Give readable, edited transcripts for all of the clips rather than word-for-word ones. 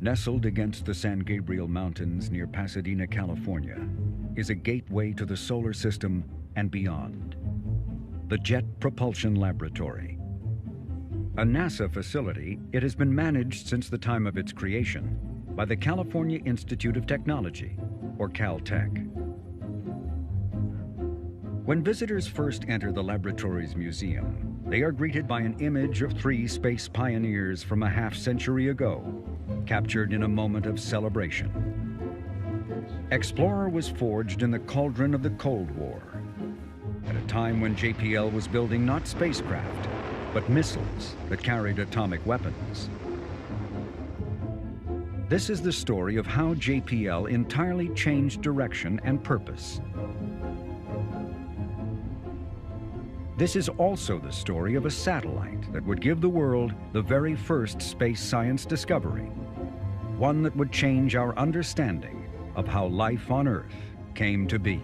nestled against the San Gabriel Mountains near Pasadena, California, is a gateway to the solar system and beyond. The Jet Propulsion Laboratory. A NASA facility, it has been managed since the time of its creation by the California Institute of Technology, or Caltech. When visitors first enter the laboratory's museum, they are greeted by an image of 3 space pioneers from a half-century ago, captured in a moment of celebration. Explorer was forged in the cauldron of the Cold War, at a time when JPL was building not spacecraft, but missiles that carried atomic weapons. This is the story of how JPL entirely changed direction and purpose. This is also the story of a satellite that would give the world the very first space science discovery, one that would change our understanding of how life on Earth came to be.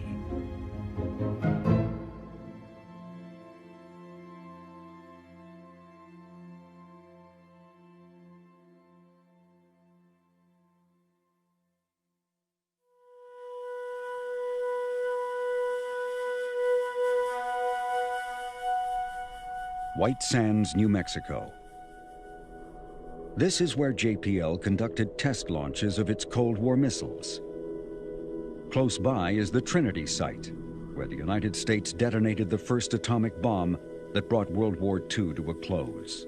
White Sands, New Mexico. This is where JPL conducted test launches of its Cold War missiles. Close by is the Trinity site, where the United States detonated the first atomic bomb that brought World War II to a close.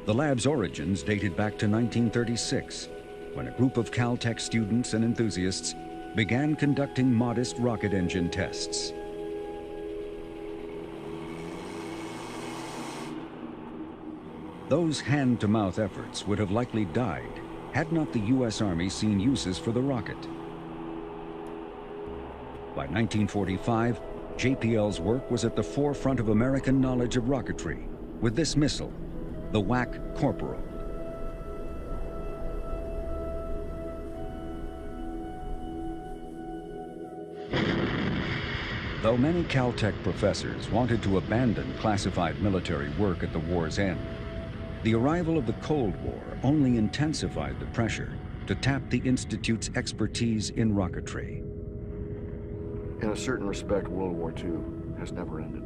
The lab's origins dated back to 1936, when a group of Caltech students and enthusiasts began conducting modest rocket engine tests. Those hand-to-mouth efforts would have likely died had not the U.S. Army seen uses for the rocket. By 1945, JPL's work was at the forefront of American knowledge of rocketry with this missile, the WAC Corporal. Though many Caltech professors wanted to abandon classified military work at the war's end, the arrival of the Cold War only intensified the pressure to tap the Institute's expertise in rocketry. In a certain respect, World War II has never ended.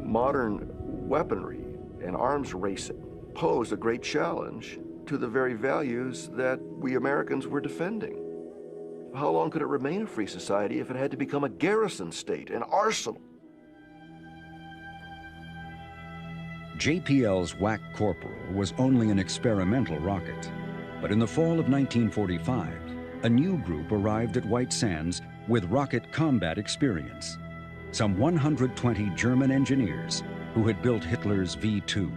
Modern weaponry and arms racing pose a great challenge to the very values that we Americans were defending. How long could it remain a free society if it had to become a garrison state, an arsenal? JPL's WAC Corporal was only an experimental rocket, but in the fall of 1945, a new group arrived at White Sands with rocket combat experience. Some 120 German engineers who had built Hitler's V-2.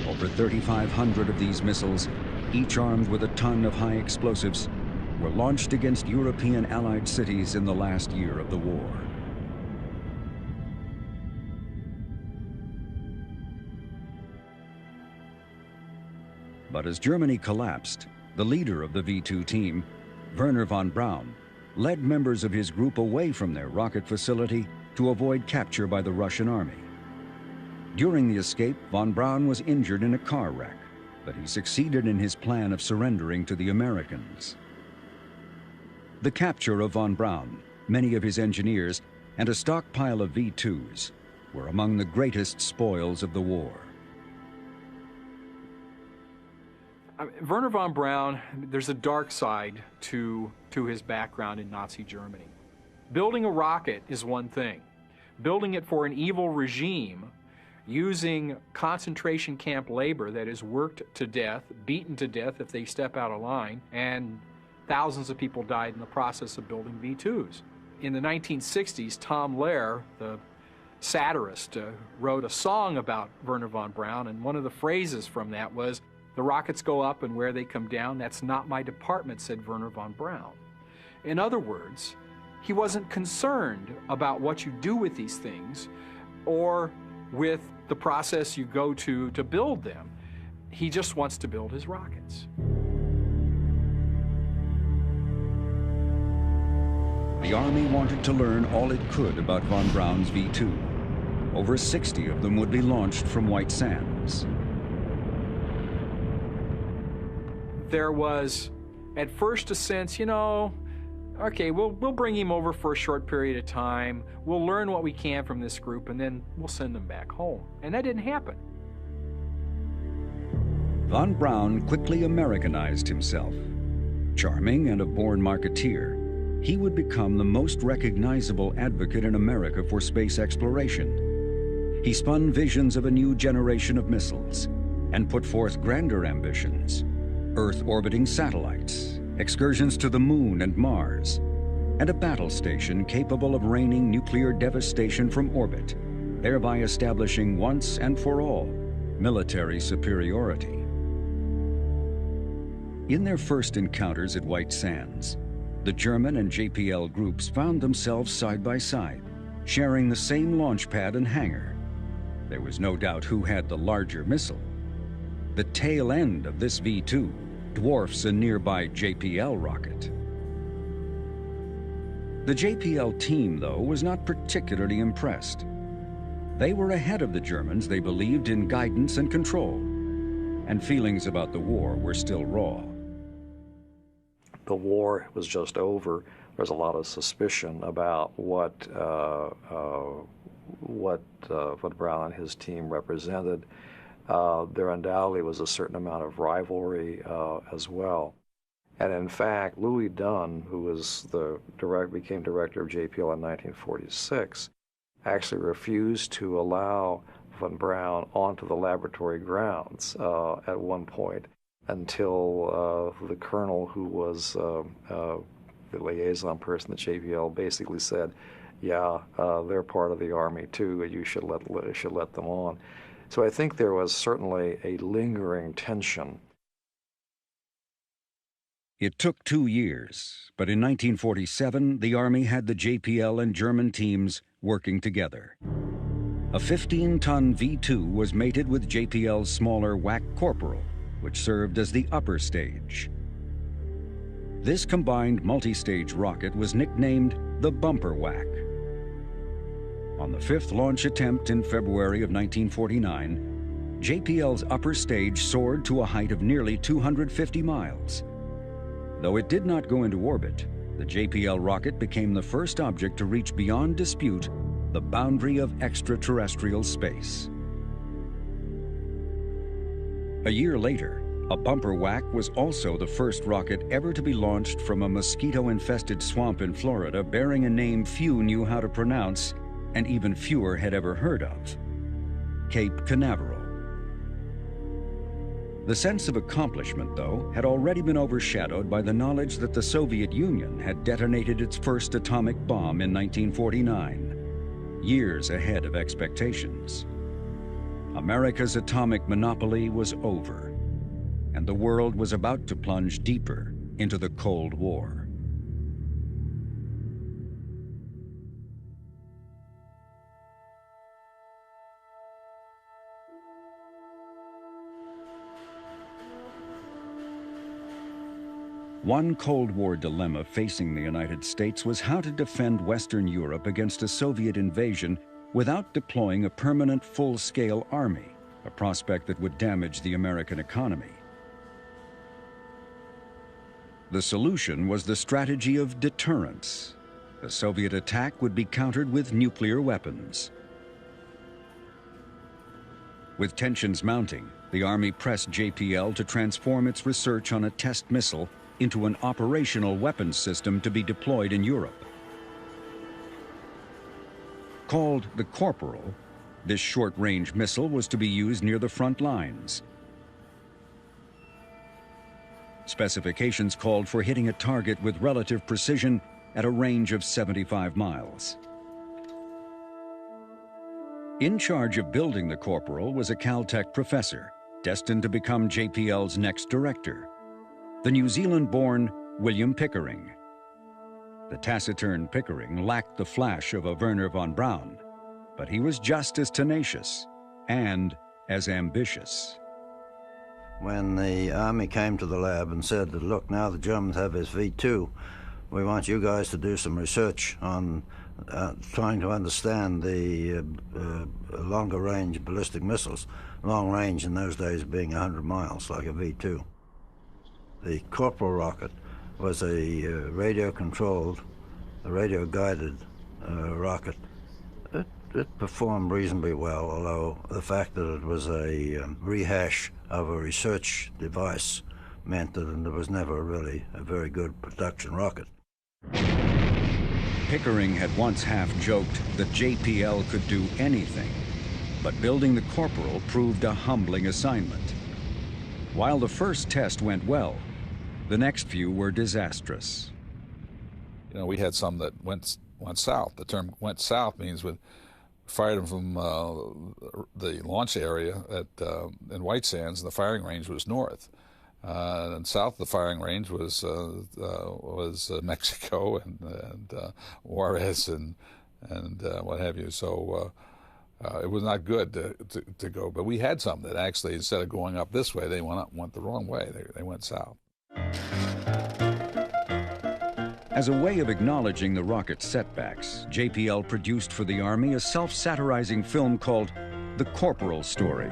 Over 3,500 of these missiles, each armed with a ton of high explosives, were launched against European Allied cities in the last year of the war. But as Germany collapsed, the leader of the V-2 team, Wernher von Braun, led members of his group away from their rocket facility to avoid capture by the Russian army. During the escape, von Braun was injured in a car wreck, but he succeeded in his plan of surrendering to the Americans. The capture of von Braun, many of his engineers, and a stockpile of V-2s were among the greatest spoils of the war. Wernher von Braun, there's a dark side to his background in Nazi Germany. Building a rocket is one thing. Building it for an evil regime, using concentration camp labor that is worked to death, beaten to death if they step out of line, and thousands of people died in the process of building V-2s. In the 1960s, Tom Lehrer, the satirist, wrote a song about Wernher von Braun, and one of the phrases from that was, "The rockets go up and where they come down, that's not my department," said Wernher von Braun. In other words, he wasn't concerned about what you do with these things or with the process you go to build them. He just wants to build his rockets. the Army wanted to learn all it could about von Braun's V-2. Over 60 of them would be launched from White Sands. There was, at first, a sense, okay, we'll bring him over for a short period of time. We'll learn what we can from this group, and then we'll send them back home. And that didn't happen. Von Braun quickly Americanized himself. Charming and a born marketeer, he would become the most recognizable advocate in America for space exploration. He spun visions of a new generation of missiles and put forth grander ambitions: Earth-orbiting satellites, excursions to the Moon and Mars, and a battle station capable of raining nuclear devastation from orbit, thereby establishing once and for all military superiority. In their first encounters at White Sands, the German and JPL groups found themselves side by side, sharing the same launch pad and hangar. There was no doubt who had the larger missile. The tail end of this V-2 dwarfs a nearby JPL rocket. The JPL team, though, was not particularly impressed. They were ahead of the Germans, they believed, in guidance and control, and feelings about the war were still raw. The war was just over. There's a lot of suspicion about what von Braun and his team represented. There undoubtedly was a certain amount of rivalry as well. And in fact, Louis Dunn, who was became director of JPL in 1946, actually refused to allow von Braun onto the laboratory grounds at one point until the colonel, who was the liaison person at JPL, basically said, "Yeah, they're part of the Army too, and you should let them on." So I think there was certainly a lingering tension. It took 2 years, but in 1947, the Army had the JPL and German teams working together. A 15-ton V-2 was mated with JPL's smaller WAC Corporal, which served as the upper stage. This combined multi-stage rocket was nicknamed the Bumper WAC. On the 5th launch attempt in February of 1949, JPL's upper stage soared to a height of nearly 250 miles. Though it did not go into orbit, the JPL rocket became the first object to reach beyond dispute the boundary of extraterrestrial space. A year later, a Bumper WAC was also the first rocket ever to be launched from a mosquito-infested swamp in Florida bearing a name few knew how to pronounce and even fewer had ever heard of: Cape Canaveral. The sense of accomplishment, though, had already been overshadowed by the knowledge that the Soviet Union had detonated its first atomic bomb in 1949, years ahead of expectations. America's atomic monopoly was over, and the world was about to plunge deeper into the Cold War. One Cold War dilemma facing the United States was how to defend Western Europe against a Soviet invasion without deploying a permanent full-scale army, a prospect that would damage the American economy. The solution was the strategy of deterrence. The Soviet attack would be countered with nuclear weapons. With tensions mounting, the Army pressed JPL to transform its research on a test missile into an operational weapons system to be deployed in Europe. Called the Corporal, this short-range missile was to be used near the front lines. Specifications called for hitting a target with relative precision at a range of 75 miles. In charge of building the Corporal was a Caltech professor, destined to become JPL's next director, the New Zealand-born William Pickering. The taciturn Pickering lacked the flash of a Wernher von Braun, but he was just as tenacious and as ambitious. When the Army came to the lab and said that, look, now the Germans have this V-2, we want you guys to do some research on trying to understand the longer-range ballistic missiles, long range in those days being 100 miles, like a V-2. The Corporal rocket was a radio-controlled, radio-guided rocket. It performed reasonably well, although the fact that it was a rehash of a research device meant that it was never really a very good production rocket. Pickering had once half-joked that JPL could do anything, but building the Corporal proved a humbling assignment. While the first test went well, the next few were disastrous. You know, we had some that went south. The term "went south" means we fired them from the launch area in White Sands, and the firing range was north. And south of the firing range was Mexico and Juarez and what have you. So it was not good to go. But we had some that actually, instead of going up this way, they went the wrong way. They went south. As a way of acknowledging the rocket's setbacks, JPL produced for the Army a self-satirizing film called The Corporal Story.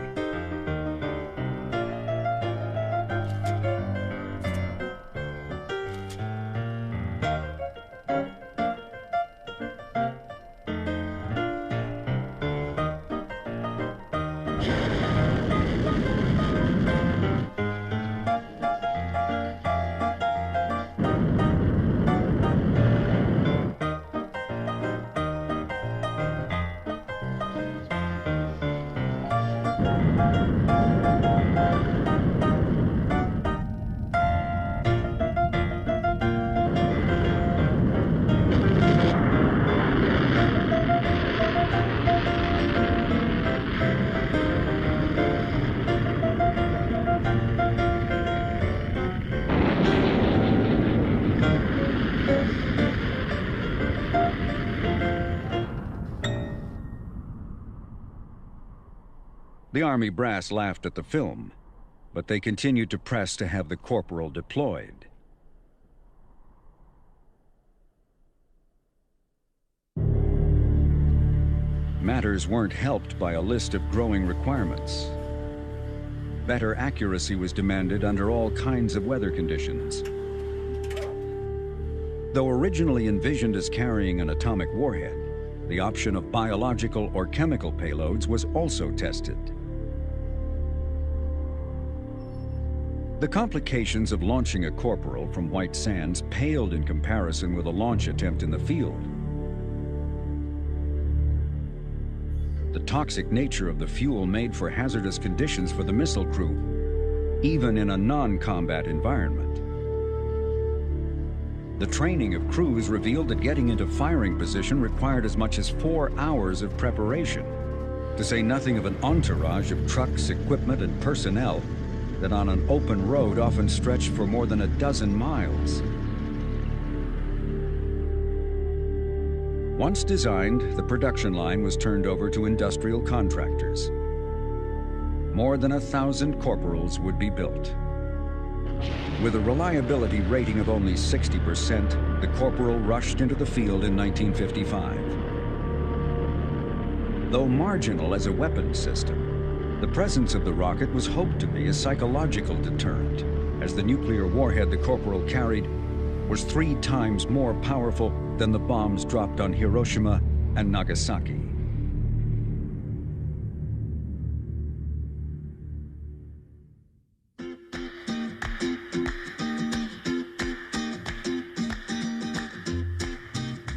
The Army brass laughed at the film, but they continued to press to have the Corporal deployed. Matters weren't helped by a list of growing requirements. Better accuracy was demanded under all kinds of weather conditions. Though originally envisioned as carrying an atomic warhead, the option of biological or chemical payloads was also tested. The complications of launching a Corporal from White Sands paled in comparison with a launch attempt in the field. The toxic nature of the fuel made for hazardous conditions for the missile crew, even in a non-combat environment. The training of crews revealed that getting into firing position required as much as 4 hours of preparation, to say nothing of an entourage of trucks, equipment, and personnel that on an open road often stretched for more than a dozen miles. Once designed, the production line was turned over to industrial contractors. More than 1,000 Corporals would be built. With a reliability rating of only 60%, the Corporal rushed into the field in 1955. Though marginal as a weapons system, the presence of the rocket was hoped to be a psychological deterrent, as the nuclear warhead the Corporal carried was 3 times more powerful than the bombs dropped on Hiroshima and Nagasaki.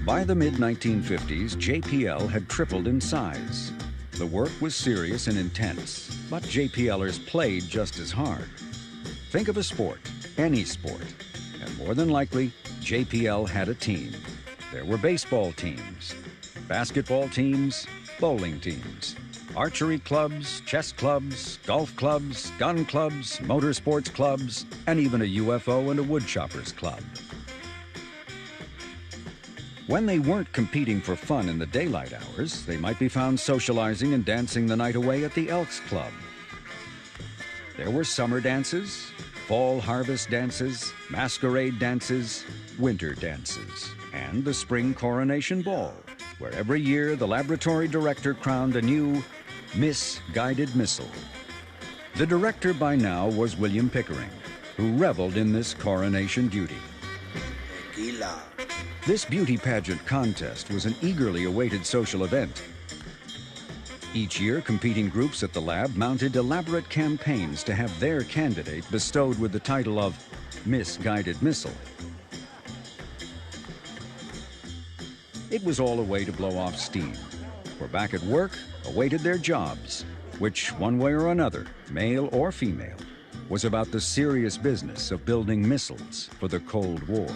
By the mid-1950s, JPL had tripled in size. The work was serious and intense, but JPLers played just as hard. Think of a sport, any sport, and more than likely, JPL had a team. There were baseball teams, basketball teams, bowling teams, archery clubs, chess clubs, golf clubs, gun clubs, motorsports clubs, and even a UFO and a woodchoppers club. When they weren't competing for fun in the daylight hours, they might be found socializing and dancing the night away at the Elks Club. There were summer dances, fall harvest dances, masquerade dances, winter dances, and the spring coronation ball, where every year the laboratory director crowned a new Miss Guided Missile. The director by now was William Pickering, who reveled in this coronation beauty. This beauty pageant contest was an eagerly awaited social event. Each year, competing groups at the lab mounted elaborate campaigns to have their candidate bestowed with the title of Miss Guided Missile. It was all a way to blow off steam, for back at work awaited their jobs, which, one way or another, male or female, was about the serious business of building missiles for the Cold War.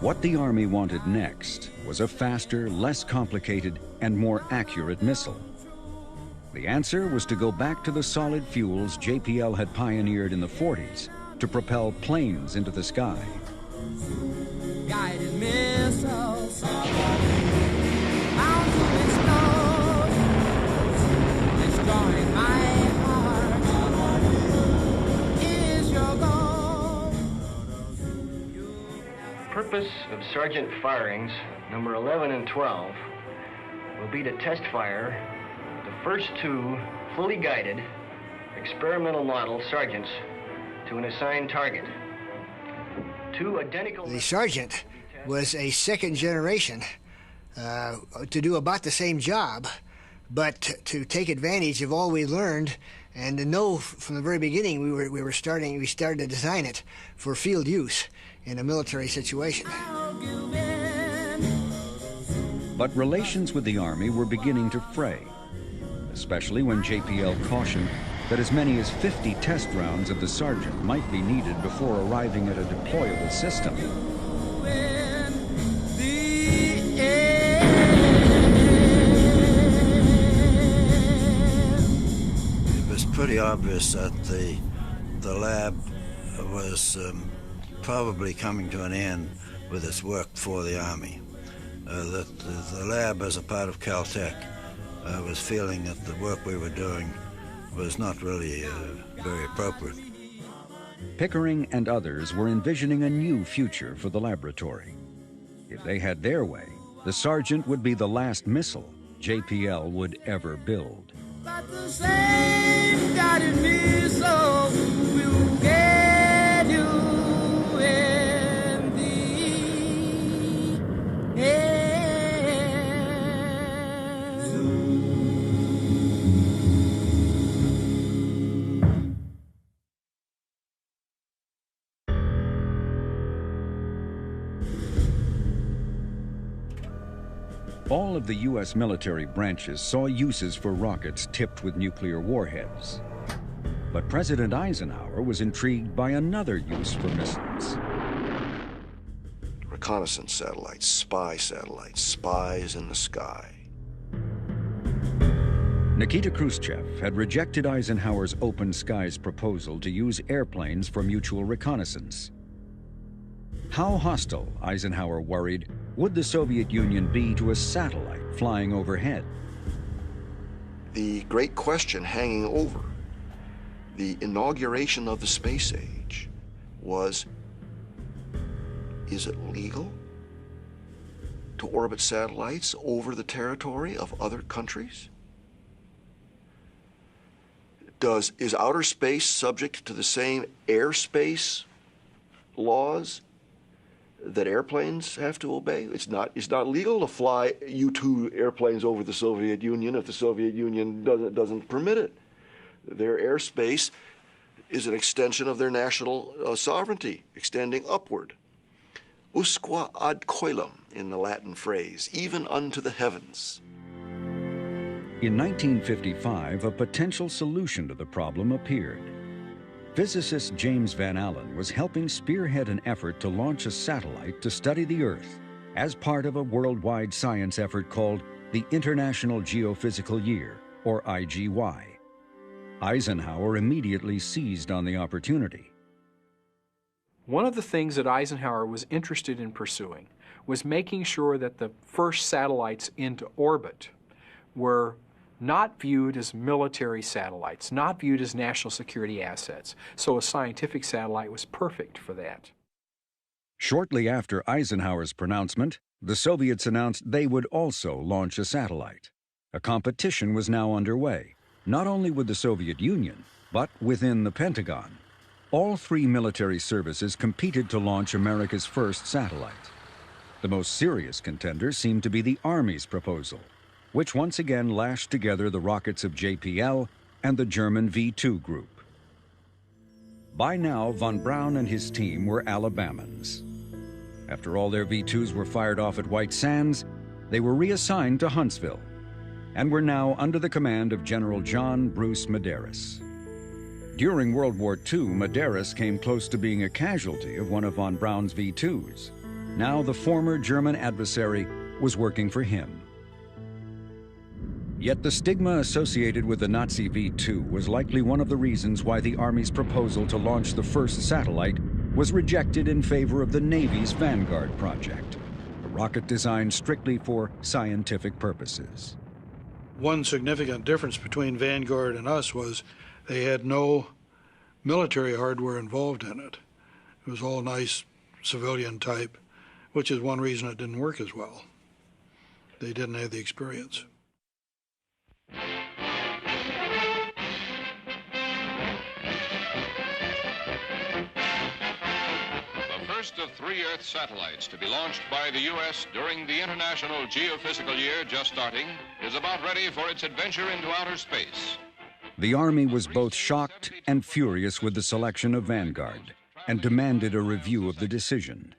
What the Army wanted next was a faster, less complicated, and more accurate missile. The answer was to go back to the solid fuels JPL had pioneered in the 40s to propel planes into the sky. Guided missiles, bound to explode, destroying my heart, is your goal. The purpose of Sergeant Firings, number 11 and 12, will be to test fire the first two fully guided experimental model Sergeants to an assigned target. Two identical... The Sergeant was a second generation to do about the same job, but to take advantage of all we learned and to know from the very beginning we started to design it for field use in a military situation. But relations with the Army were beginning to fray, especially when JPL cautioned that as many as 50 test rounds of the Sergeant might be needed before arriving at a deployable system. It was pretty obvious that the lab was probably coming to an end with its work for the Army. That the lab, as a part of Caltech, was feeling that the work we were doing was not really very appropriate. Pickering and others were envisioning a new future for the laboratory. If they had their way, the Sergeant would be the last missile JPL would ever build. But the same guided missile will get you in the air. All of the U.S. military branches saw uses for rockets tipped with nuclear warheads. But President Eisenhower was intrigued by another use for missiles. Reconnaissance satellites, spies in the sky. Nikita Khrushchev had rejected Eisenhower's open skies proposal to use airplanes for mutual reconnaissance. How hostile, Eisenhower worried, would the Soviet Union be to a satellite flying overhead? The great question hanging over the inauguration of the space age was, is it legal to orbit satellites over the territory of other countries? Is outer space subject to the same airspace laws that airplanes have to obey? It's not legal to fly U-2 airplanes over the Soviet Union if the Soviet Union doesn't permit it. Their airspace is an extension of their national sovereignty, extending upward. Usque ad coelum in the Latin phrase, even unto the heavens. In 1955, a potential solution to the problem appeared. physicist James Van Allen was helping spearhead an effort to launch a satellite to study the Earth as part of a worldwide science effort called the International Geophysical Year, or IGY. Eisenhower immediately seized on the opportunity. One of the things that Eisenhower was interested in pursuing was making sure that the first satellites into orbit were not viewed as military satellites, not viewed as national security assets. So a scientific satellite was perfect for that. Shortly after Eisenhower's pronouncement, the Soviets announced they would also launch a satellite. A competition was now underway, not only with the Soviet Union, but within the Pentagon. All three military services competed to launch America's first satellite. The most serious contender seemed to be the Army's proposal, which once again lashed together the rockets of JPL and the German V2 group. By now, von Braun and his team were Alabamans. After all their V2s were fired off at White Sands, they were reassigned to Huntsville and were now under the command of General John Bruce Medeiros. During World War II, Medeiros came close to being a casualty of one of von Braun's V2s. Now the former German adversary was working for him. Yet the stigma associated with the Nazi V2 was likely one of the reasons why the Army's proposal to launch the first satellite was rejected in favor of the Navy's Vanguard project, a rocket designed strictly for scientific purposes. One significant difference between Vanguard and us was they had no military hardware involved in it. It was all nice civilian type, which is one reason it didn't work as well. They didn't have the experience. The first of 3 Earth satellites to be launched by the U.S. during the International Geophysical Year just starting is about ready for its adventure into outer space. The Army was both shocked and furious with the selection of Vanguard and demanded a review of the decision.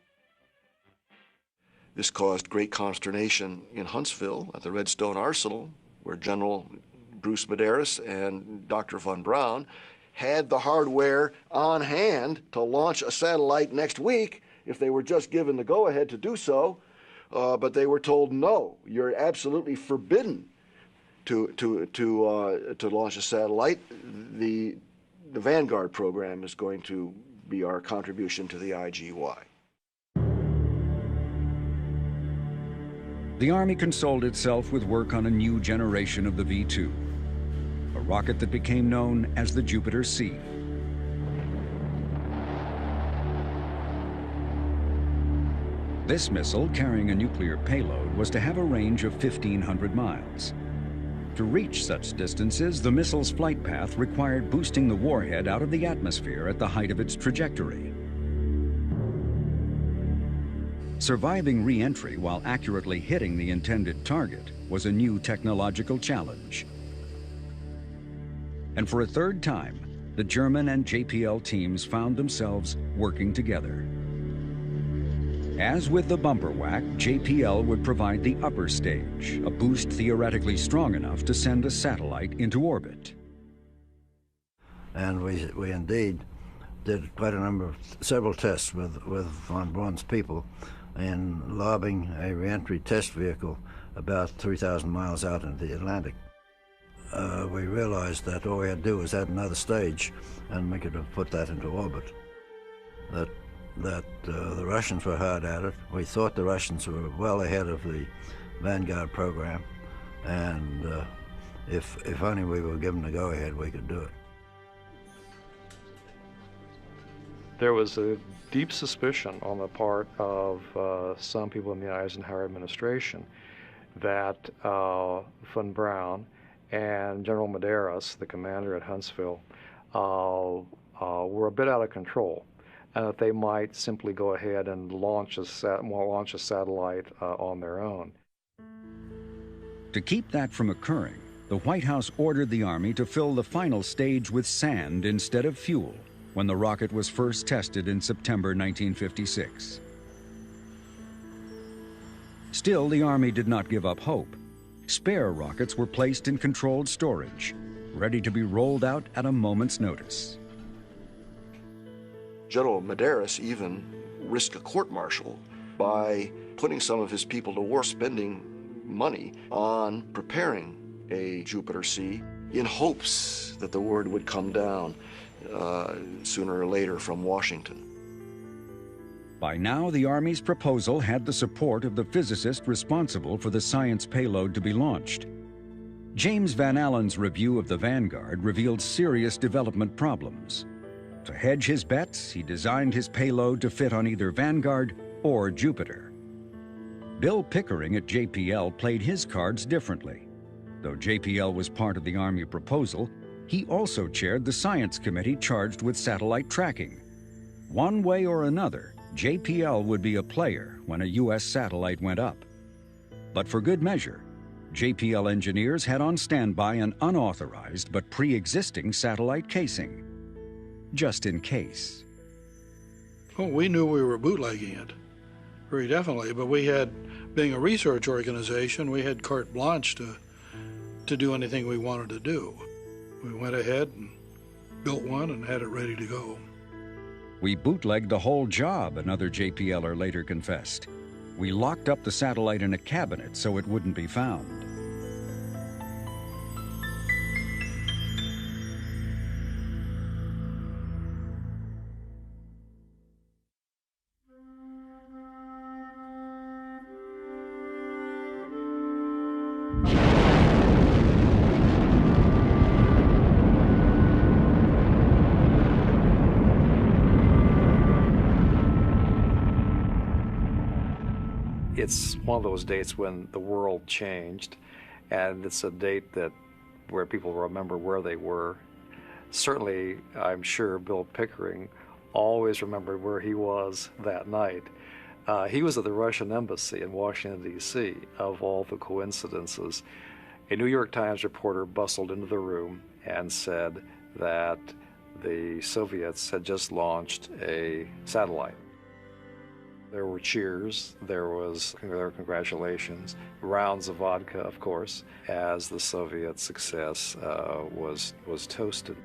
This caused great consternation in Huntsville at the Redstone Arsenal, where General Bruce Medeiros and Dr. von Braun had the hardware on hand to launch a satellite next week if they were just given the go-ahead to do so, but they were told, no, you're absolutely forbidden to launch a satellite. The Vanguard program is going to be our contribution to the IGY. The Army consoled itself with work on a new generation of the V2, a rocket that became known as the Jupiter C. This missile, carrying a nuclear payload, was to have a range of 1,500 miles. To reach such distances, the missile's flight path required boosting the warhead out of the atmosphere at the height of its trajectory. Surviving re-entry while accurately hitting the intended target was a new technological challenge. And for a third time, the German and JPL teams found themselves working together. As with the bumper whack, JPL would provide the upper stage, a boost theoretically strong enough to send a satellite into orbit. And we indeed did quite a number of, several tests with von Braun's people in lobbing a re-entry test vehicle about 3,000 miles out into the Atlantic. We realized that all we had to do was add another stage and we could have put that into orbit. That the Russians were hard at it. We thought the Russians were well ahead of the Vanguard program, and if only we were given the go-ahead, we could do it. There was a deep suspicion on the part of some people in the Eisenhower administration that von Braun and General Medeiros, the commander at Huntsville, were a bit out of control, and that they might simply go ahead and launch a satellite on their own. To keep that from occurring, the White House ordered the Army to fill the final stage with sand instead of fuel when the rocket was first tested in September 1956. Still, the Army did not give up hope. Spare rockets were placed in controlled storage, ready to be rolled out at a moment's notice. General Medeiros even risked a court-martial by putting some of his people to work, spending money on preparing a Jupiter C in hopes that the word would come down sooner or later from Washington. By now, the Army's proposal had the support of the physicist responsible for the science payload to be launched. James Van Allen's review of the Vanguard revealed serious development problems. To hedge his bets, he designed his payload to fit on either Vanguard or Jupiter. Bill Pickering at JPL played his cards differently. Though JPL was part of the Army proposal, he also chaired the science committee charged with satellite tracking. One way or another, JPL would be a player when a U.S. satellite went up. But for good measure, JPL engineers had on standby an unauthorized but pre-existing satellite casing, just in case. Well, we knew we were bootlegging it, very definitely, but we had, being a research organization, we had carte blanche to do anything we wanted to do. We went ahead and built one and had it ready to go. We bootlegged the whole job, another JPLer later confessed. We locked up the satellite in a cabinet so it wouldn't be found. It's one of those dates when the world changed, and it's a date where people remember where they were. Certainly, I'm sure Bill Pickering always remembered where he was that night. He was at the Russian embassy in Washington, D.C., of all the coincidences. A New York Times reporter bustled into the room and said that the Soviets had just launched a satellite. There were cheers, there were congratulations, rounds of vodka, of course, as the Soviet success was toasted.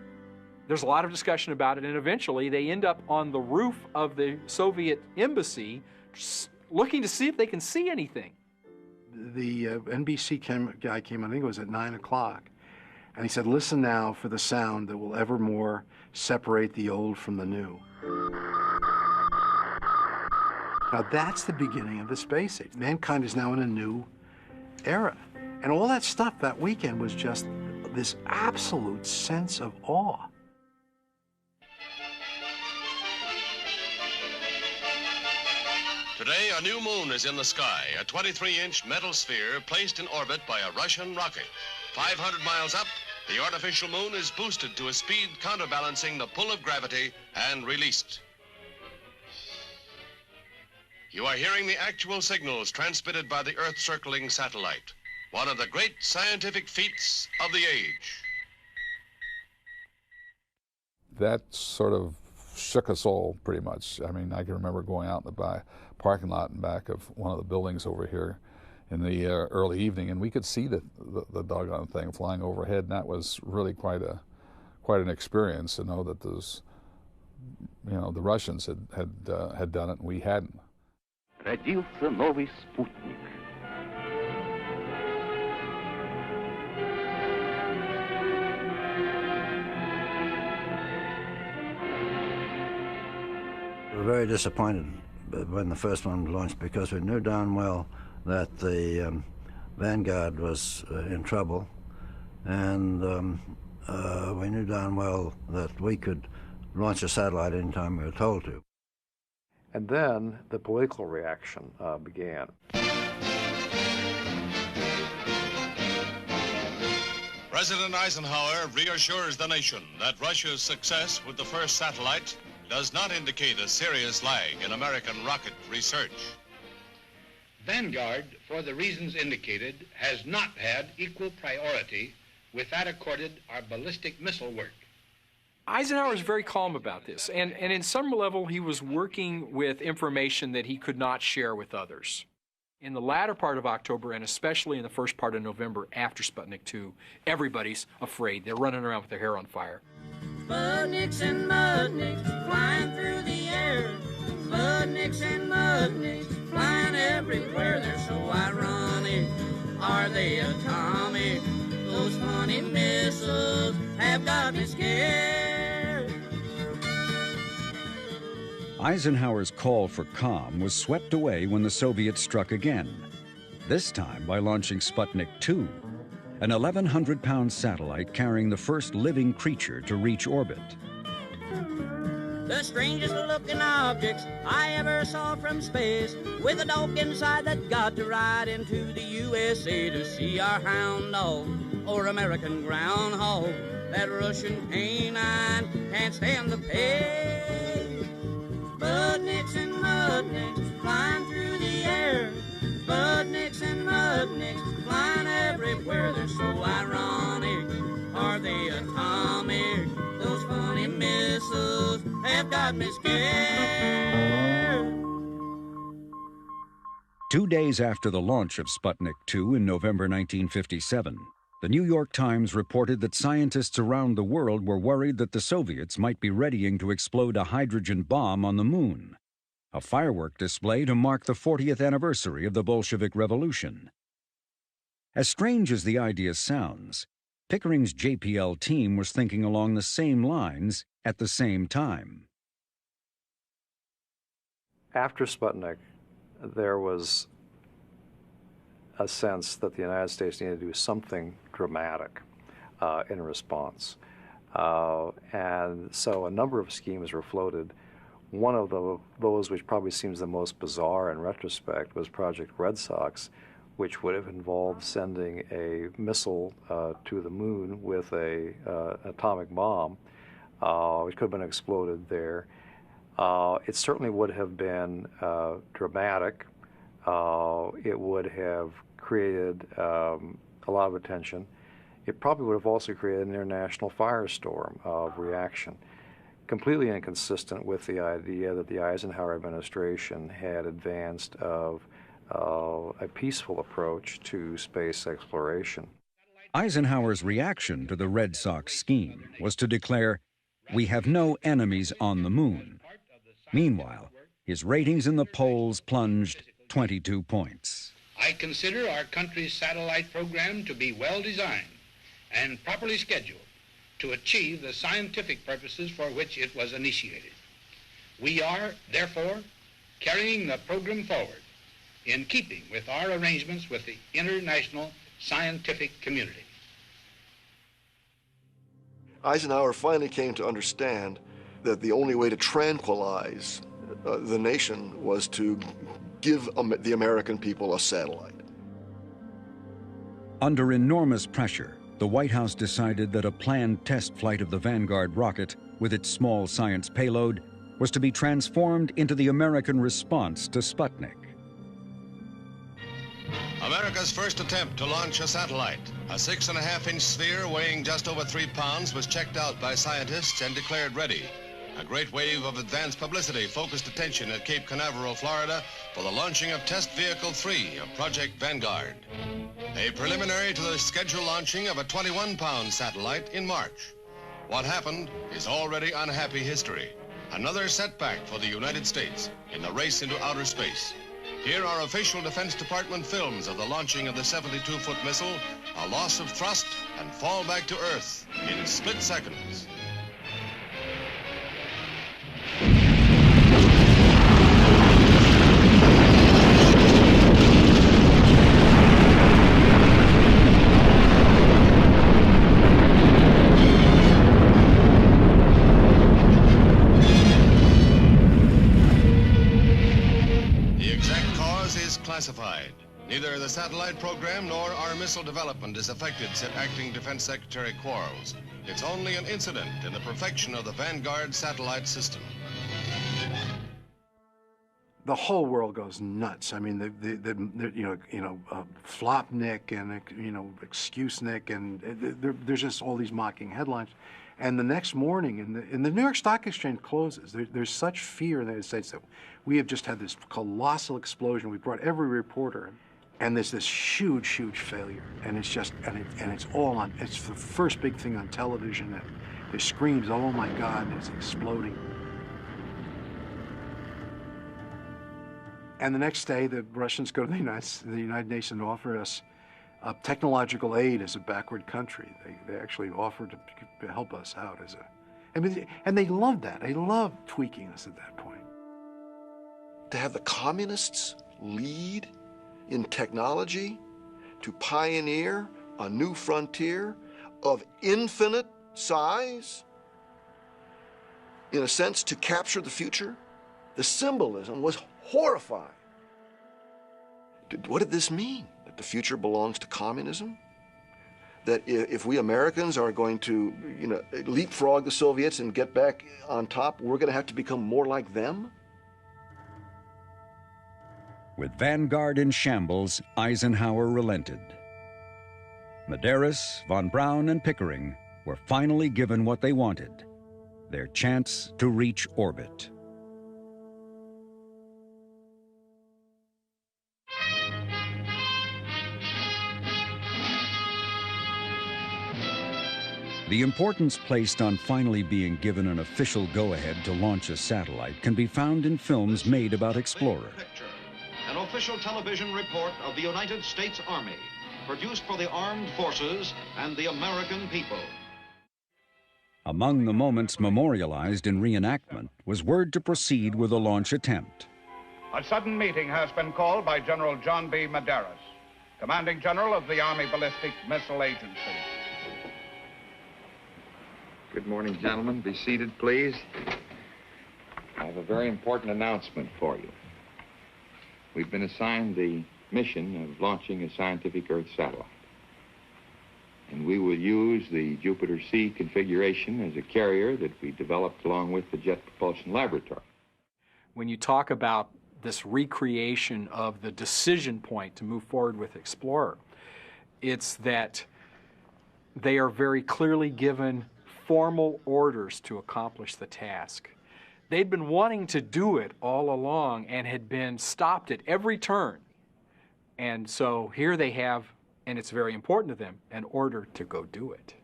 There's a lot of discussion about it, and eventually they end up on the roof of the Soviet embassy looking to see if they can see anything. The NBC guy came, I think it was at 9 o'clock, and he said, "Listen now for the sound that will evermore separate the old from the new." Now that's the beginning of the space age. Mankind is now in a new era. And all that stuff that weekend was just this absolute sense of awe. Today, a new moon is in the sky, a 23-inch metal sphere placed in orbit by a Russian rocket. 500 miles up, the artificial moon is boosted to a speed counterbalancing the pull of gravity and released. You are hearing the actual signals transmitted by the Earth-circling satellite, one of the great scientific feats of the age. That sort of shook us all pretty much. I mean, I can remember going out in the parking lot in back of one of the buildings over here in the early evening, and we could see the doggone thing flying overhead, and that was really quite an experience to know that those, the Russians had done it and we hadn't. Родился новый спутник. We were very disappointed when the first one was launched because we knew darn well that the Vanguard was in trouble, and we knew darn well that we could launch a satellite anytime we were told to. And then the political reaction began. President Eisenhower reassures the nation that Russia's success with the first satellite does not indicate a serious lag in American rocket research. Vanguard, for the reasons indicated, has not had equal priority with that accorded our ballistic missile work. Eisenhower is very calm about this, and in some level he was working with information that he could not share with others. In the latter part of October, and especially in the first part of November after Sputnik 2, everybody's afraid. They're running around with their hair on fire. Sputniks and Mudniks flying through the air. Sputniks and Mudniks flying everywhere. They're so ironic. Are they atomic? Those funny missiles have got me scared. Eisenhower's call for calm was swept away when the Soviets struck again, this time by launching Sputnik 2, an 1,100-pound satellite carrying the first living creature to reach orbit. The strangest looking objects I ever saw from space, with a dog inside that got to ride into the USA to see our hound dog or American groundhog. That Russian canine can't stand the pace. Sputniks and Mudniks flying through the air. Sputniks and Mudniks flying everywhere. They're so ironic. Are they atomic? Those funny missiles have got me scared. 2 days after the launch of Sputnik 2 in November 1957, the New York Times reported that scientists around the world were worried that the Soviets might be readying to explode a hydrogen bomb on the moon, a firework display to mark the 40th anniversary of the Bolshevik Revolution. As strange as the idea sounds, Pickering's JPL team was thinking along the same lines at the same time. After Sputnik, there was a sense that the United States needed to do something dramatic in response. And so a number of schemes were floated. One of those which probably seems the most bizarre in retrospect was Project Red Sox, which would have involved sending a missile to the moon with an atomic bomb, which could have been exploded there. It certainly would have been dramatic. It would have created a lot of attention. It probably would have also created an international firestorm of reaction, completely inconsistent with the idea that the Eisenhower administration had advanced of a peaceful approach to space exploration. Eisenhower's reaction to the Red Sox scheme was to declare, "We have no enemies on the moon." Meanwhile, his ratings in the polls plunged 22 points. I consider our country's satellite program to be well designed and properly scheduled to achieve the scientific purposes for which it was initiated. We are, therefore, carrying the program forward in keeping with our arrangements with the international scientific community. Eisenhower finally came to understand that the only way to tranquilize the nation was to give the American people a satellite. Under enormous pressure, the White House decided that a planned test flight of the Vanguard rocket with its small science payload was to be transformed into the American response to Sputnik. America's first attempt to launch a satellite, a 6.5-inch sphere weighing just over 3 pounds, was checked out by scientists and declared ready. A great wave of advanced publicity focused attention at Cape Canaveral, Florida, for the launching of Test Vehicle 3 of Project Vanguard, a preliminary to the scheduled launching of a 21-pound satellite in March. What happened is already unhappy history. Another setback for the United States in the race into outer space. Here are official Defense Department films of the launching of the 72-foot missile, a loss of thrust, and fall back to Earth in split seconds. Classified. Neither the satellite program nor our missile development is affected, said Acting Defense Secretary Quarles. It's only an incident in the perfection of the Vanguard satellite system. The whole world goes nuts. I mean, Flopnik and Excusenik, and there's just all these mocking headlines. And the next morning, in the New York Stock Exchange closes. There's such fear in the United States that we have just had this colossal explosion. We brought every reporter in, and there's this huge, huge failure. And it's just, and it's all on. It's the first big thing on television, They screams, oh my God, it's exploding. And the next day, the Russians go to the United Nations and offer us technological aid as a backward country. They actually offered to help us out as a, and they loved that. They loved tweaking us at that point. To have the communists lead in technology, to pioneer a new frontier of infinite size, in a sense, to capture the future, the symbolism was horrifying. What did this mean? That the future belongs to communism? That if we Americans are going to, leapfrog the Soviets and get back on top, we're going to have to become more like them? With Vanguard in shambles, Eisenhower relented. Medeiros, von Braun, and Pickering were finally given what they wanted, their chance to reach orbit. The importance placed on finally being given an official go-ahead to launch a satellite can be found in films made about Explorer. An official television report of the United States Army, produced for the armed forces and the American people. Among the moments memorialized in reenactment was word to proceed with a launch attempt. A sudden meeting has been called by General John B. Medeiros, Commanding General of the Army Ballistic Missile Agency. Good morning, gentlemen. Be seated, please. I have a very important announcement for you. We've been assigned the mission of launching a scientific Earth satellite. And we will use the Jupiter-C configuration as a carrier that we developed along with the Jet Propulsion Laboratory. When you talk about this recreation of the decision point to move forward with Explorer, it's that they are very clearly given formal orders to accomplish the task. They'd been wanting to do it all along and had been stopped at every turn. And so here they have, and it's very important to them, an order to go do it.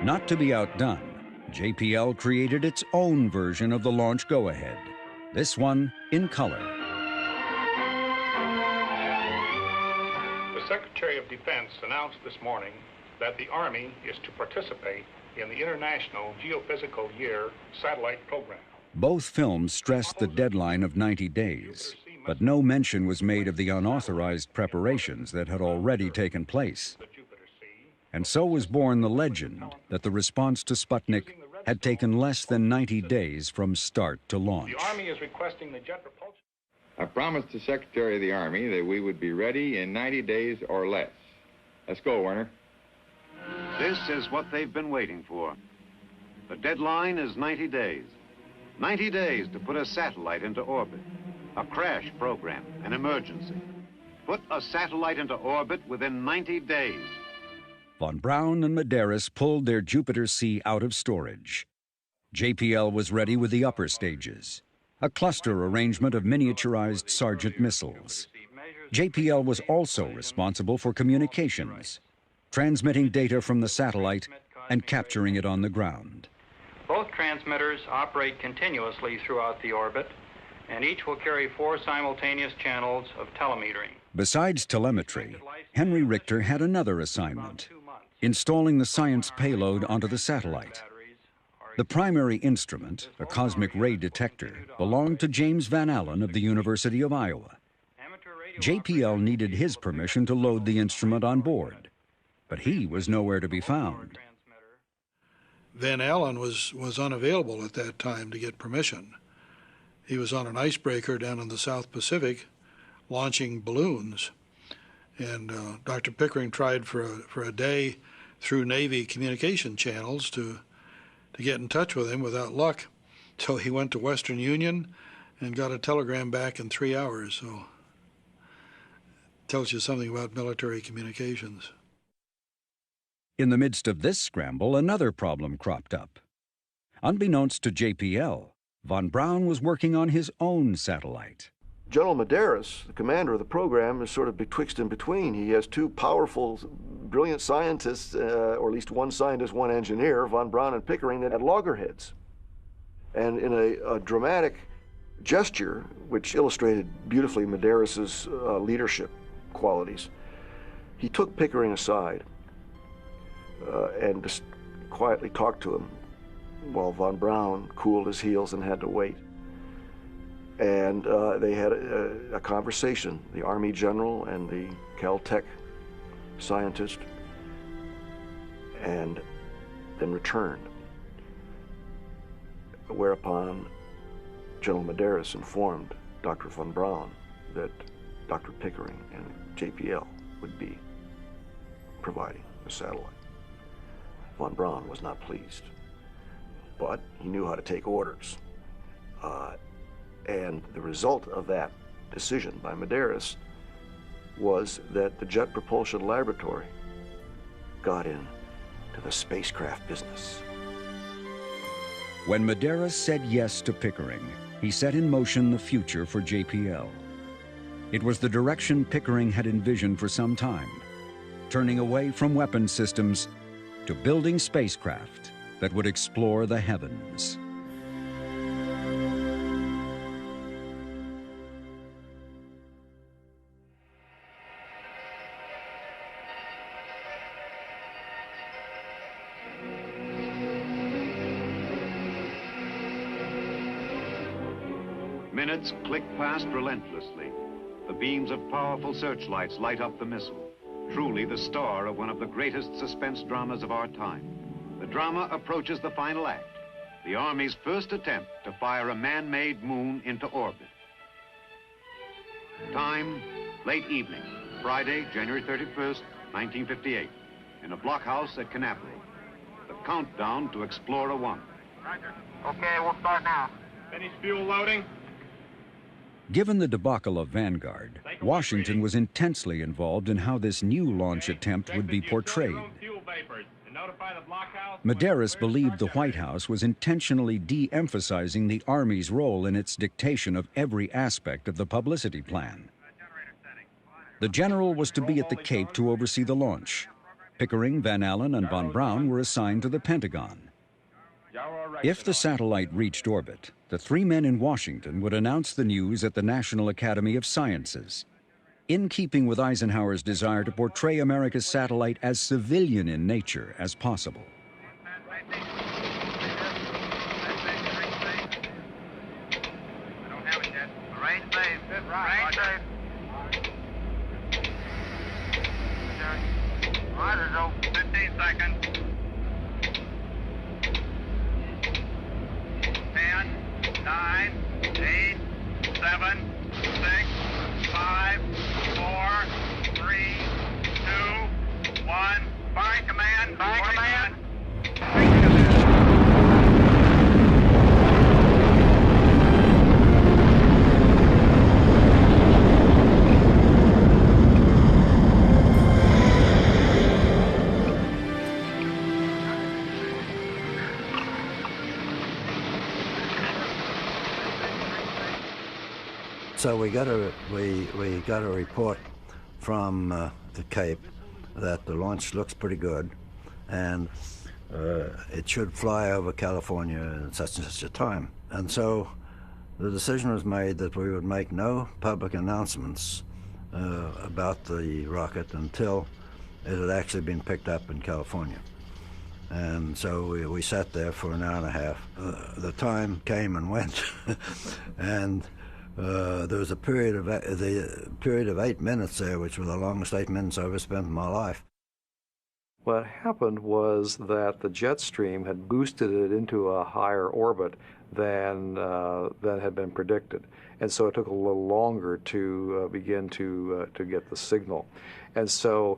Not to be outdone, JPL created its own version of the launch go-ahead, this one in color. The Secretary of Defense announced this morning that the Army is to participate in the International Geophysical Year satellite program. Both films stressed the deadline of 90 days, but no mention was made of the unauthorized preparations that had already taken place. And so was born the legend that the response to Sputnik had taken less than 90 days from start to launch. The Army is requesting the Jet Propulsion. I promised the Secretary of the Army that we would be ready in 90 days or less. Let's go, Werner. This is what they've been waiting for. The deadline is 90 days. 90 days to put a satellite into orbit. A crash program, an emergency. Put a satellite into orbit within 90 days. Von Braun and Medeiros pulled their Jupiter-C out of storage. JPL was ready with the upper stages, a cluster arrangement of miniaturized Sargent missiles. JPL was also responsible for communications, transmitting data from the satellite and capturing it on the ground. Both transmitters operate continuously throughout the orbit, and each will carry 4 simultaneous channels of telemetering. Besides telemetry, Henry Richter had another assignment, installing the science payload onto the satellite. The primary instrument, a cosmic ray detector, belonged to James Van Allen of the University of Iowa. JPL needed his permission to load the instrument on board, but he was nowhere to be found. Van Allen was unavailable at that time to get permission. He was on an icebreaker down in the South Pacific launching balloons. And Dr. Pickering tried for a day through Navy communication channels to get in touch with him without luck. So he went to Western Union and got a telegram back in 3 hours. So tells you something about military communications. In the midst of this scramble, another problem cropped up. Unbeknownst to JPL, von Braun was working on his own satellite. General Medeiros, the commander of the program, is sort of betwixt and between. He has 2 powerful brilliant scientists, or at least one scientist, one engineer, von Braun and Pickering, that had loggerheads. And in a dramatic gesture, which illustrated beautifully Medeiros' leadership qualities, he took Pickering aside and just quietly talked to him while von Braun cooled his heels and had to wait. And they had a conversation, the Army general and the Caltech scientist, and then returned. Whereupon General Medeiros informed Dr. von Braun that Dr. Pickering and JPL would be providing the satellite. Von Braun was not pleased, but he knew how to take orders. And the result of that decision by Medeiros was that the Jet Propulsion Laboratory got into the spacecraft business. When Medeiros said yes to Pickering, he set in motion the future for JPL. It was the direction Pickering had envisioned for some time, turning away from weapon systems to building spacecraft that would explore the heavens. Minutes click past relentlessly. The beams of powerful searchlights light up the missile, truly the star of one of the greatest suspense dramas of our time. The drama approaches the final act, the Army's first attempt to fire a man-made moon into orbit. Time, late evening, Friday, January 31st, 1958, in a blockhouse at Canaveral. The countdown to Explorer 1. Roger. Okay, we'll start now. Finish fuel loading. Given the debacle of Vanguard, Washington was intensely involved in how this new launch attempt would be portrayed. Medeiros believed the White House was intentionally de-emphasizing the Army's role in its dictation of every aspect of the publicity plan. The general was to be at the Cape to oversee the launch. Pickering, Van Allen, and von Braun were assigned to the Pentagon. If the satellite reached orbit, the three men in Washington would announce the news at the National Academy of Sciences, in keeping with Eisenhower's desire to portray America's satellite as civilian in nature as possible. Range safe. Range safe. Roger, Joe. 15 seconds. 10, 9, 8, 7, 6, 5, 4, 3, 2, 1. Fire command. Fire command. So we got a report from the Cape that the launch looks pretty good, and it should fly over California at such and such a time. And so the decision was made that we would make no public announcements about the rocket until it had actually been picked up in California. And so we sat there for an hour and a half. The time came and went, and there was a period of 8 minutes there, which were the longest 8 minutes I've ever spent in my life. What happened was that the jet stream had boosted it into a higher orbit than had been predicted, and so it took a little longer to begin to get the signal, and so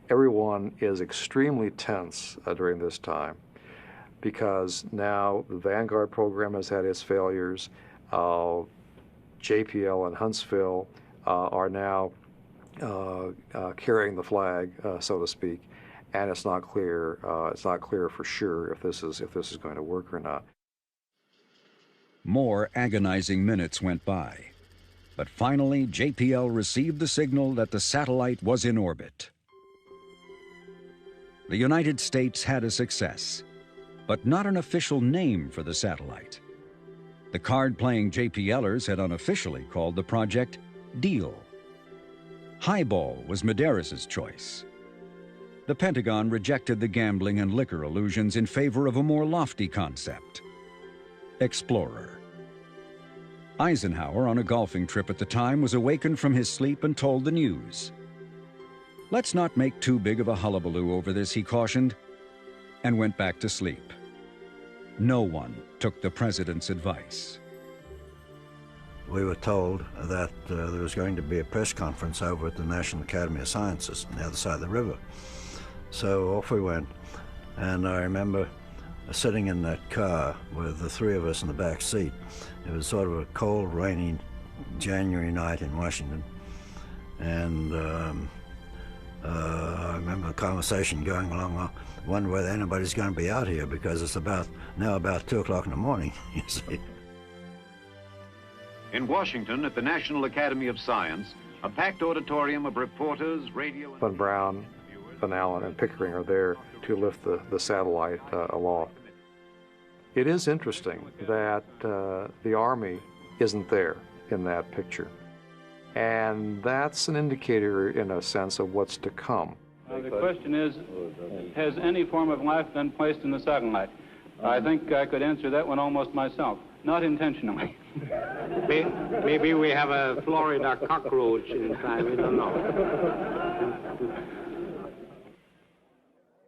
everyone is extremely tense during this time, because now the Vanguard program has had its failures. JPL and Huntsville are now carrying the flag, so to speak, and it's not clear. It's not clear for sure if this is going to work or not. More agonizing minutes went by. But finally, JPL received the signal that the satellite was in orbit. The United States had a success, but not an official name for the satellite. The card-playing JPLers had unofficially called the project Deal. Highball was Medeiros' choice. The Pentagon rejected the gambling and liquor illusions in favor of a more lofty concept: Explorer. Eisenhower, on a golfing trip at the time, was awakened from his sleep and told the news. "Let's not make too big of a hullabaloo over this," he cautioned, and went back to sleep. No one took the president's advice. We were told that there was going to be a press conference over at the National Academy of Sciences on the other side of the river. So off we went, and I remember sitting in that car with the three of us in the back seat. It was sort of a cold, rainy January night in Washington, and I remember the conversation going along, I wonder whether anybody's going to be out here because it's now about 2 o'clock in the morning, you see. In Washington, at the National Academy of Science, a packed auditorium of reporters, radio... Von Braun, Van Allen, and Pickering are there to lift the satellite aloft. It is interesting that the Army isn't there in that picture. And that's an indicator, in a sense, of what's to come. The question is, has any form of life been placed in the satellite? I think I could answer that one almost myself. Not intentionally. Maybe we have a Florida cockroach inside, we don't know.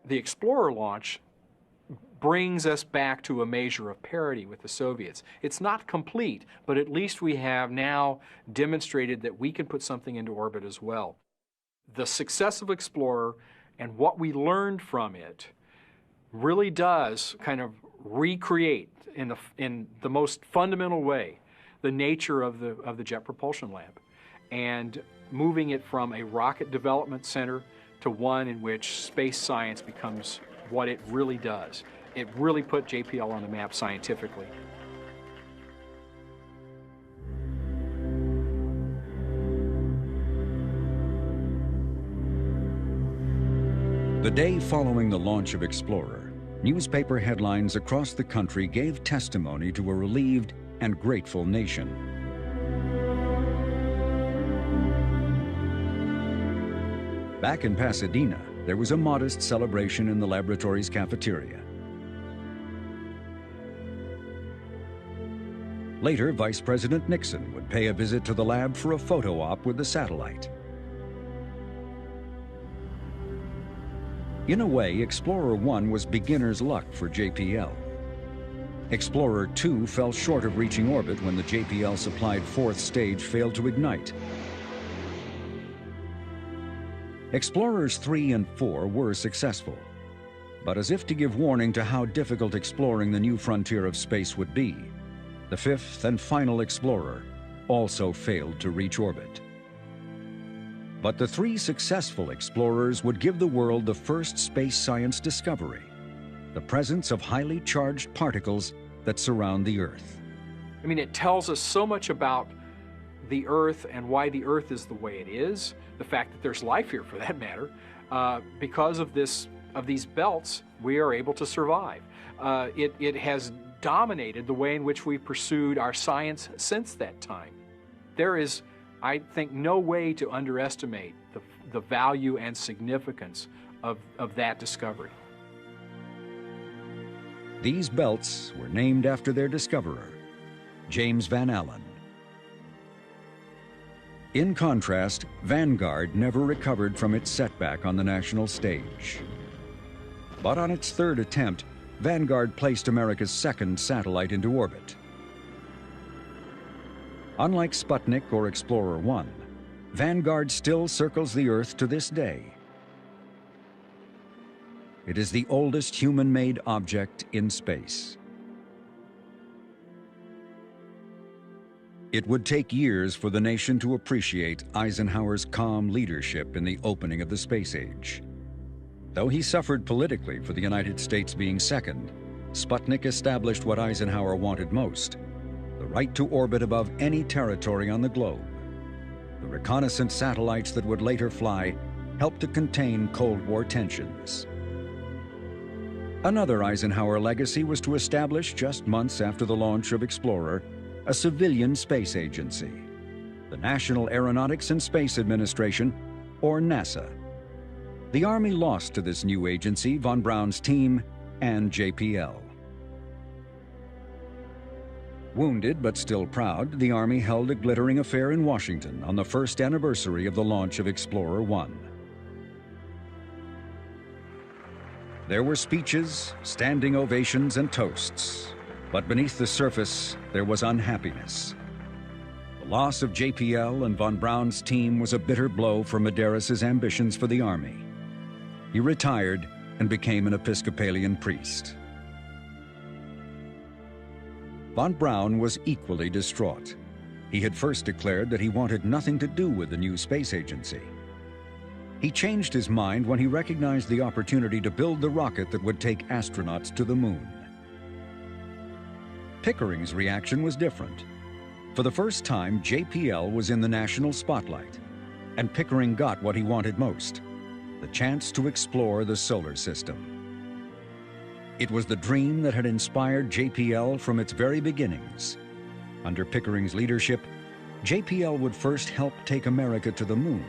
The Explorer launch brings us back to a measure of parity with the Soviets. It's not complete, but at least we have now demonstrated that we can put something into orbit as well. The success of Explorer and what we learned from it really does kind of recreate in the most fundamental way the nature of the Jet Propulsion Lab, and moving it from a rocket development center to one in which space science becomes what it really does. It really put JPL on the map scientifically. The day following the launch of Explorer, newspaper headlines across the country gave testimony to a relieved and grateful nation. Back in Pasadena, there was a modest celebration in the laboratory's cafeteria. Later, Vice President Nixon would pay a visit to the lab for a photo op with the satellite. In a way, Explorer 1 was beginner's luck for JPL. Explorer 2 fell short of reaching orbit when the JPL-supplied fourth stage failed to ignite. Explorers 3 and 4 were successful, but as if to give warning to how difficult exploring the new frontier of space would be, the fifth and final Explorer also failed to reach orbit. But the 3 successful explorers would give the world the first space science discovery: the presence of highly charged particles that surround the Earth. I mean, it tells us so much about the Earth and why the Earth is the way it is, the fact that there's life here for that matter. Because of these belts, we are able to survive. It has dominated the way in which we pursued our science since that time. There is, I think, no way to underestimate the value and significance of that discovery. These belts were named after their discoverer, James Van Allen. In contrast, Vanguard never recovered from its setback on the national stage. But on its third attempt, Vanguard placed America's second satellite into orbit. Unlike Sputnik or Explorer 1, Vanguard still circles the Earth to this day. It is the oldest human-made object in space. It would take years for the nation to appreciate Eisenhower's calm leadership in the opening of the space age. Though he suffered politically for the United States being second, Sputnik established what Eisenhower wanted most: the right to orbit above any territory on the globe. The reconnaissance satellites that would later fly helped to contain Cold War tensions. Another Eisenhower legacy was to establish, just months after the launch of Explorer, a civilian space agency, the National Aeronautics and Space Administration, or NASA. The Army lost to this new agency von Braun's team and JPL. Wounded but still proud, the Army held a glittering affair in Washington on the first anniversary of the launch of Explorer 1. There were speeches, standing ovations, and toasts. But beneath the surface, there was unhappiness. The loss of JPL and von Braun's team was a bitter blow for Medeiros' ambitions for the Army. He retired and became an Episcopalian priest. Von Braun was equally distraught. He had first declared that he wanted nothing to do with the new space agency. He changed his mind when he recognized the opportunity to build the rocket that would take astronauts to the moon. Pickering's reaction was different. For the first time, JPL was in the national spotlight, and Pickering got what he wanted most, the chance to explore the solar system. It was the dream that had inspired JPL from its very beginnings. Under Pickering's leadership, JPL would first help take America to the moon,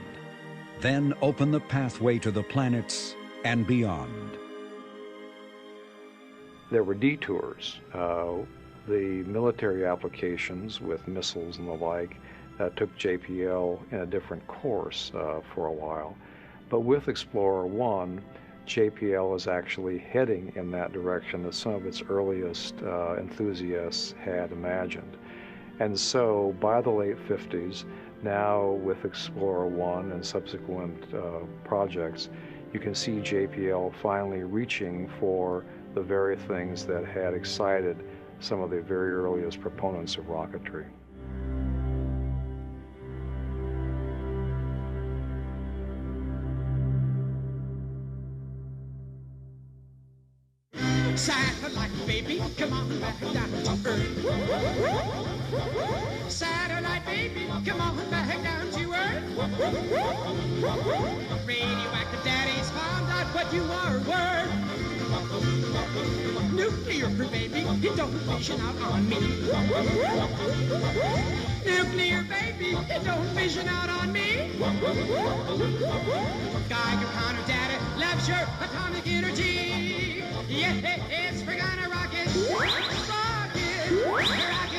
then open the pathway to the planets and beyond. There were detours. The military applications with missiles and the like took JPL in a different course for a while. But with Explorer 1, JPL is actually heading in that direction that some of its earliest enthusiasts had imagined. And so by the late 50s, now with Explorer 1 and subsequent projects, you can see JPL finally reaching for the very things that had excited some of the very earliest proponents of rocketry. Satellite, baby, come on back down to Earth. Satellite, baby, come on back down to Earth. Radioactive daddy's found out what you are worth. Nuclear, baby, you don't vision out on me. Nuclear, baby, you don't vision out on me. Geiger counter data loves your atomic energy. Yes, we're gonna rock it. Rock it.